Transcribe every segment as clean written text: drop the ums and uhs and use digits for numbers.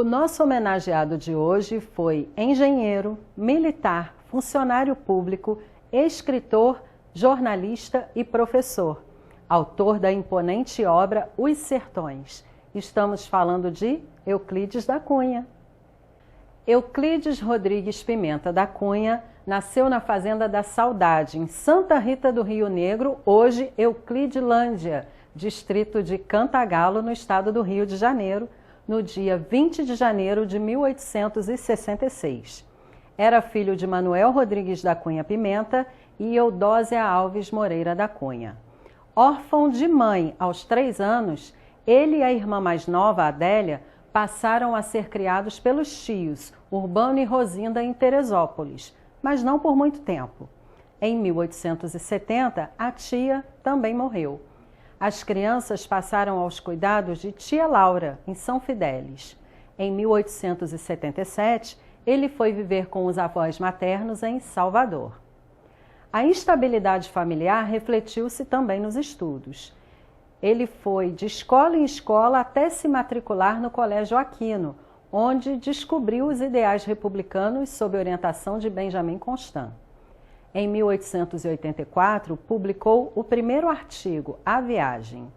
nosso homenageado de hoje foi engenheiro, militar, funcionário público, escritor, jornalista e professor, autor da imponente obra Os Sertões. Estamos falando de Euclides da Cunha. Euclides Rodrigues Pimenta da Cunha nasceu na Fazenda da Saudade, em Santa Rita do Rio Negro, hoje Euclidlândia, distrito de Cantagalo, no estado do Rio de Janeiro, no dia 20 de janeiro de 1866. Era filho de Manuel Rodrigues da Cunha Pimenta e Eudósia Alves Moreira da Cunha. Órfão de mãe aos 3 anos, ele e a irmã mais nova, Adélia, passaram a ser criados pelos tios, Urbano e Rosinda, em Teresópolis, mas não por muito tempo. Em 1870, a tia também morreu. As crianças passaram aos cuidados de tia Laura, em São Fidélis. Em 1877, ele foi viver com os avós maternos em Salvador. A instabilidade familiar refletiu-se também nos estudos. Ele foi de escola em escola até se matricular no Colégio Aquino, onde descobriu os ideais republicanos sob orientação de Benjamin Constant. Em 1884, publicou o primeiro artigo, A Viagem.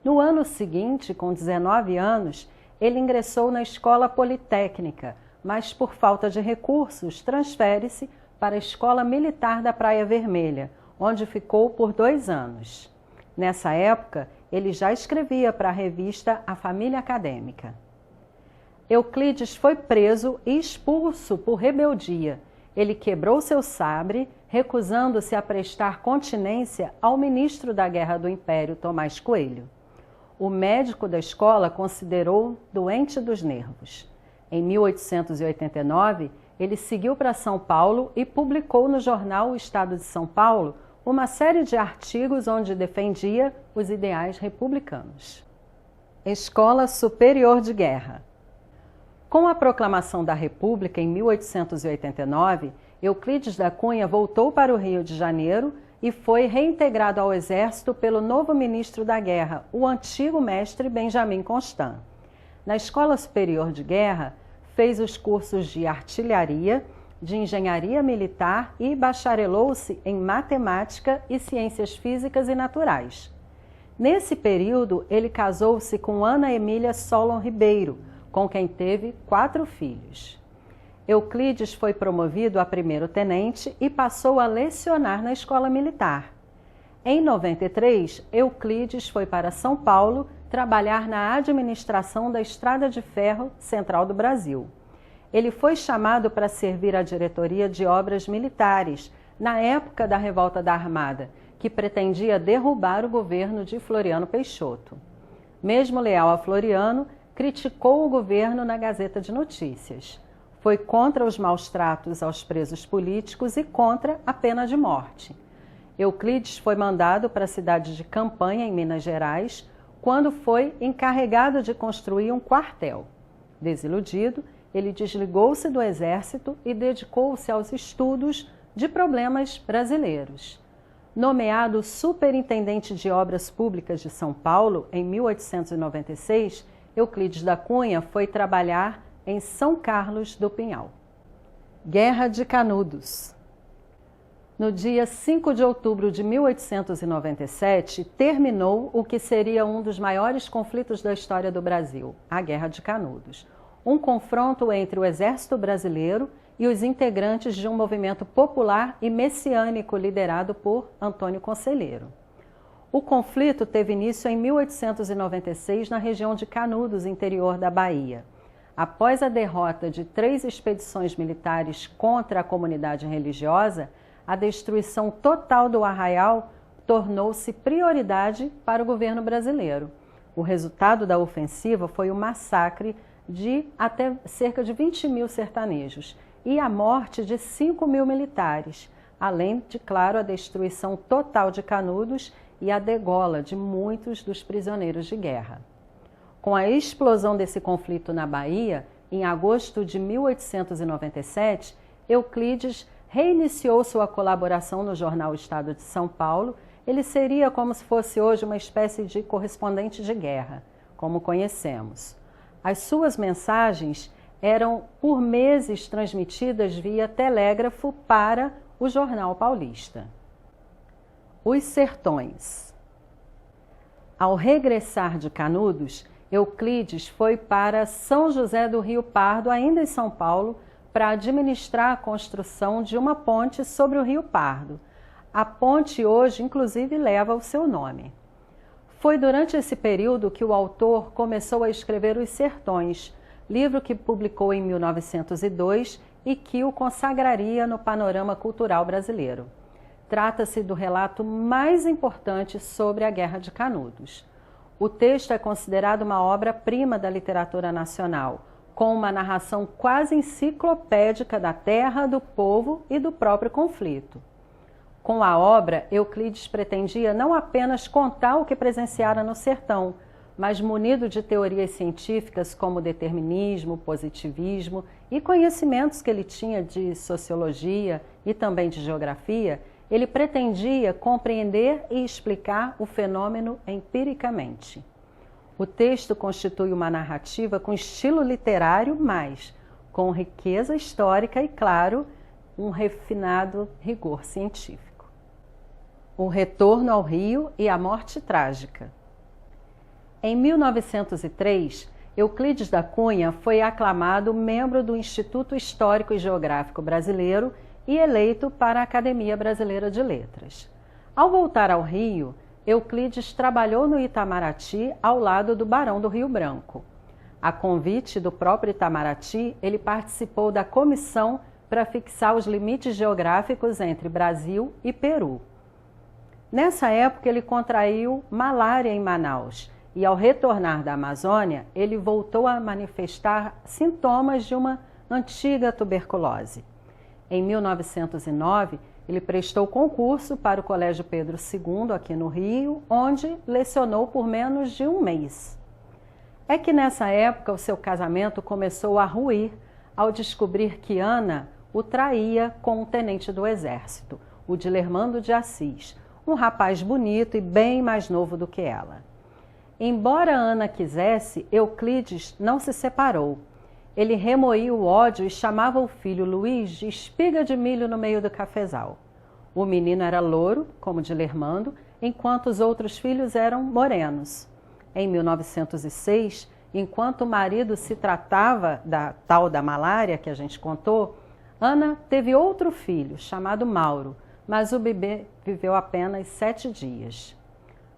No ano seguinte, com 19 anos, ele ingressou na Escola Politécnica, mas por falta de recursos, transfere-se para a Escola Militar da Praia Vermelha, onde ficou por 2 anos. Nessa época, ele já escrevia para a revista A Família Acadêmica. Euclides foi preso e expulso por rebeldia. Ele quebrou seu sabre, recusando-se a prestar continência ao ministro da Guerra do Império, Tomás Coelho. O médico da escola considerou doente dos nervos. Em 1889, ele seguiu para São Paulo e publicou no jornal O Estado de São Paulo uma série de artigos onde defendia os ideais republicanos. Escola Superior de Guerra. Com a proclamação da República em 1889, Euclides da Cunha voltou para o Rio de Janeiro e foi reintegrado ao Exército pelo novo ministro da Guerra, o antigo mestre Benjamin Constant. Na Escola Superior de Guerra, fez os cursos de artilharia, de engenharia militar e bacharelou-se em matemática e ciências físicas e naturais. Nesse período, ele casou-se com Ana Emília Solon Ribeiro, com quem teve 4 filhos. Euclides foi promovido a primeiro-tenente e passou a lecionar na escola militar. Em 93, Euclides foi para São Paulo trabalhar na administração da Estrada de Ferro Central do Brasil. Ele foi chamado para servir à diretoria de obras militares, na época da Revolta da Armada, que pretendia derrubar o governo de Floriano Peixoto. Mesmo leal a Floriano, criticou o governo na Gazeta de Notícias. Foi contra os maus-tratos aos presos políticos e contra a pena de morte. Euclides foi mandado para a cidade de Campanha, em Minas Gerais, quando foi encarregado de construir um quartel. Desiludido, ele desligou-se do exército e dedicou-se aos estudos de problemas brasileiros. Nomeado superintendente de obras públicas de São Paulo em 1896, Euclides da Cunha foi trabalhar em São Carlos do Pinhal. Guerra de Canudos. No dia 5 de outubro de 1897, terminou o que seria um dos maiores conflitos da história do Brasil, a Guerra de Canudos. Um confronto entre o exército brasileiro e os integrantes de um movimento popular e messiânico liderado por Antônio Conselheiro. O conflito teve início em 1896 na região de Canudos, interior da Bahia. Após a derrota de 3 expedições militares contra a comunidade religiosa, a destruição total do arraial tornou-se prioridade para o governo brasileiro. O resultado da ofensiva foi o massacre de até cerca de 20 mil sertanejos e a morte de 5 mil militares, além de, claro, a destruição total de Canudos e a degola de muitos dos prisioneiros de guerra. Com a explosão desse conflito na Bahia, em agosto de 1897, Euclides reiniciou sua colaboração no jornal Estado de São Paulo. Ele seria como se fosse hoje uma espécie de correspondente de guerra, como conhecemos. As suas mensagens eram por meses transmitidas via telégrafo para o Jornal Paulista. Os Sertões. Ao regressar de Canudos, Euclides foi para São José do Rio Pardo, ainda em São Paulo, para administrar a construção de uma ponte sobre o Rio Pardo. A ponte hoje, inclusive, leva o seu nome. Foi durante esse período que o autor começou a escrever Os Sertões, livro que publicou em 1902 e que o consagraria no panorama cultural brasileiro. Trata-se do relato mais importante sobre a Guerra de Canudos. O texto é considerado uma obra-prima da literatura nacional, com uma narração quase enciclopédica da terra, do povo e do próprio conflito. Com a obra, Euclides pretendia não apenas contar o que presenciara no sertão, mas munido de teorias científicas como determinismo, positivismo e conhecimentos que ele tinha de sociologia e também de geografia, ele pretendia compreender e explicar o fenômeno empiricamente. O texto constitui uma narrativa com estilo literário, mas com riqueza histórica e, claro, um refinado rigor científico. O retorno ao Rio e a morte trágica. Em 1903, Euclides da Cunha foi aclamado membro do Instituto Histórico e Geográfico Brasileiro e eleito para a Academia Brasileira de Letras. Ao voltar ao Rio, Euclides trabalhou no Itamaraty ao lado do Barão do Rio Branco. A convite do próprio Itamaraty, ele participou da comissão para fixar os limites geográficos entre Brasil e Peru. Nessa época, ele contraiu malária em Manaus e, ao retornar da Amazônia, ele voltou a manifestar sintomas de uma antiga tuberculose. Em 1909, ele prestou concurso para o Colégio Pedro II, aqui no Rio, onde lecionou por menos de um mês. É que nessa época o seu casamento começou a ruir ao descobrir que Ana o traía com um tenente do exército, o Dilermando de Assis, um rapaz bonito e bem mais novo do que ela. Embora Ana quisesse, Euclides não se separou. Ele remoía o ódio e chamava o filho Luís de espiga de milho no meio do cafezal. O menino era louro, como Dilermando, enquanto os outros filhos eram morenos. Em 1906, enquanto o marido se tratava da tal da malária que a gente contou, Ana teve outro filho, chamado Mauro, mas o bebê viveu apenas 7 dias.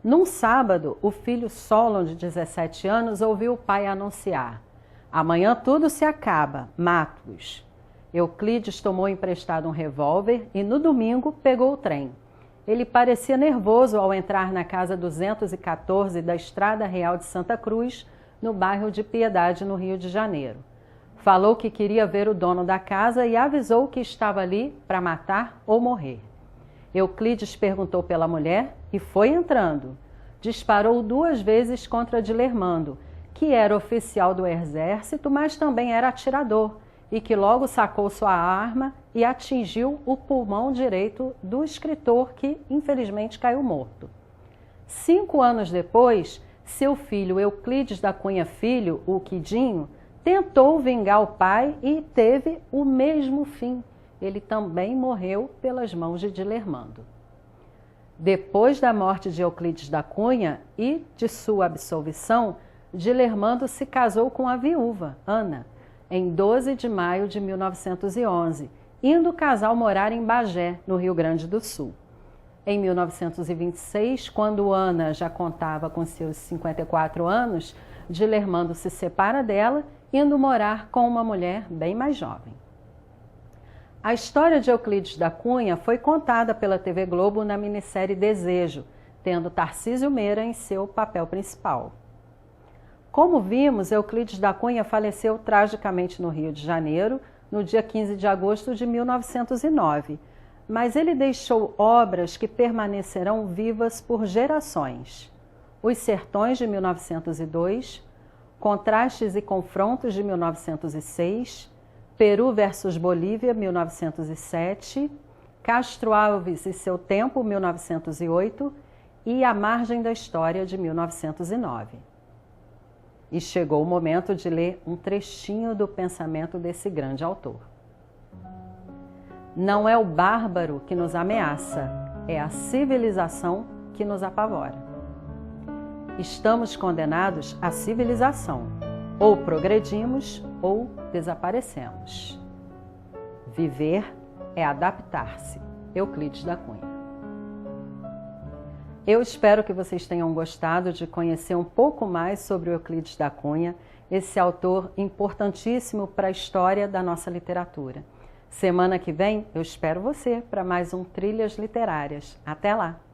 Num sábado, o filho Solon, de 17 anos, ouviu o pai anunciar: "Amanhã tudo se acaba, mato-os." Euclides tomou emprestado um revólver e no domingo pegou o trem. Ele parecia nervoso ao entrar na casa 214 da Estrada Real de Santa Cruz, no bairro de Piedade, no Rio de Janeiro. Falou que queria ver o dono da casa e avisou que estava ali para matar ou morrer. Euclides perguntou pela mulher e foi entrando. Disparou 2 vezes contra Dilermando, que era oficial do exército, mas também era atirador, e que logo sacou sua arma e atingiu o pulmão direito do escritor, que infelizmente caiu morto. 5 anos depois, seu filho Euclides da Cunha Filho, o Quidinho, tentou vingar o pai e teve o mesmo fim. Ele também morreu pelas mãos de Dilermando. Depois da morte de Euclides da Cunha e de sua absolvição, Dilermando se casou com a viúva, Ana, em 12 de maio de 1911, indo o casal morar em Bagé, no Rio Grande do Sul. Em 1926, quando Ana já contava com seus 54 anos, Dilermando se separa dela, indo morar com uma mulher bem mais jovem. A história de Euclides da Cunha foi contada pela TV Globo na minissérie Desejo, tendo Tarcísio Meira em seu papel principal. Como vimos, Euclides da Cunha faleceu tragicamente no Rio de Janeiro, no dia 15 de agosto de 1909, mas ele deixou obras que permanecerão vivas por gerações. Os Sertões, de 1902, Contrastes e Confrontos, de 1906, Peru versus Bolívia, 1907, Castro Alves e seu Tempo, 1908, e A Margem da História, de 1909. E chegou o momento de ler um trechinho do pensamento desse grande autor. Não é o bárbaro que nos ameaça, é a civilização que nos apavora. Estamos condenados à civilização. Ou progredimos ou desaparecemos. Viver é adaptar-se. Euclides da Cunha. Eu espero que vocês tenham gostado de conhecer um pouco mais sobre o Euclides da Cunha, esse autor importantíssimo para a história da nossa literatura. Semana que vem eu espero você para mais um Trilhas Literárias. Até lá!